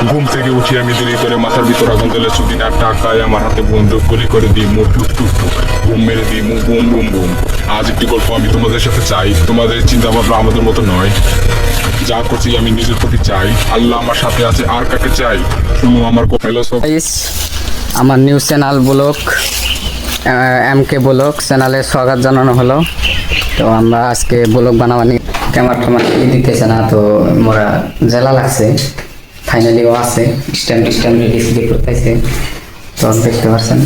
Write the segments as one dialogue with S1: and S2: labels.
S1: ঘুম থেকে উঠি আমি দেরি করে, মাথার ভিতর আগুন দিলে ছুটি না টাকায়, আমার হাতে বন্দুক গুলি করে দিই মুখ টুক টুক টুক, বুম মেরে দিই মুখ বুম বুম বুম। আজ একটি গল্প আমি তোমাদের সাথে চাই, তোমাদের চিন্তা ভাবনা আমাদের মতো নয়। যা করছি আমি নিজের প্রতি চাই, আল্লাহ আমার সাথে আছে, আর কাকে চাই? শুনো আমার হ্যালো সব
S2: গাইস, আমার news channel blog MK blog চ্যানেলে স্বাগত জানানো হলো। তো আমরা আজকে ব্লগ বানাবানি ক্যামেরা দিতেছে না, তো মোরা জেলা লাগছে, ফাইনালিও আছে, স্ট্যান্ড রেডি করতেছে। তো দেখতে পাচ্ছেন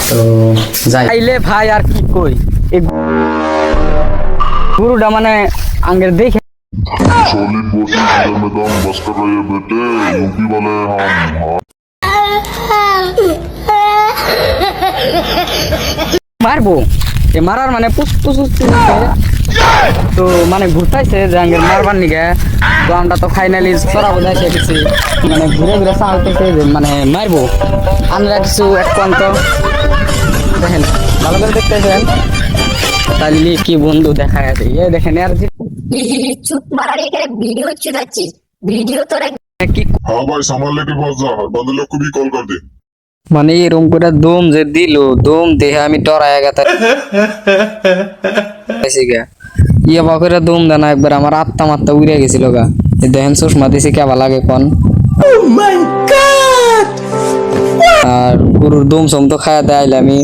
S2: তো যাই আইলে ভাই, আর কি কই, এই গুরুটা মানে আঙ্গের দেখে
S3: सॉलिड बोटी में दम बस कर रहे हैं बेटे, यूपी वाले हम।
S2: মারবো, এ মারার মানে পুষ্পুস তো মানে ঘুরতাইছে যে আঙ্গের মারবার নিগে। তো আমরা তো ফাইনালি চড়াবো যাইছে কিছু, মানে ঘুরে ঘুরে চালতেছে যে মানে মারবো। আমরা কিছু এক প্রান্ত দেখেন, ভালো করে দেখতেছেন তাহলে কি বন্ধু দেখা যাচ্ছে। এ দেখেন আর
S4: চুপ মারার এখানে ভিডিও হচ্ছে যাচ্ছিস, ভিডিও তোরা
S2: কি
S3: हाँ भाई संभाल लेके पास जा, बंदे लोग को भी कॉल कर दे।
S2: মানে এরকম করে দম যে দিল, দম দেহে আমি টরায় গেছে গা। ইয়ে বা করে দম দেন একবার, আমার আত্মা মাত্তা উড়ে গেছিল গা। এই দেখেন চশমা দিছি কেবা লাগে কোন। আর গরুর দম সম তো খায়া দেয় আমি।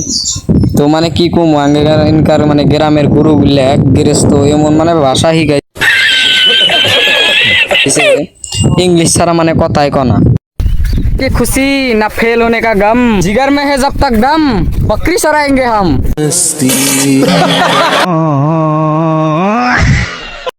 S2: তো মানে কি কম আঙ্গেকার মানে গ্রামের গরু বললে এক গৃহস্থ এমন মানে ভাষা শিখাই इंग्लिश सारा माने कोताय कोना कि खुशी ना फेल होने का गम, जिगर में है जब तक दम, बकरी चराएंगे हम।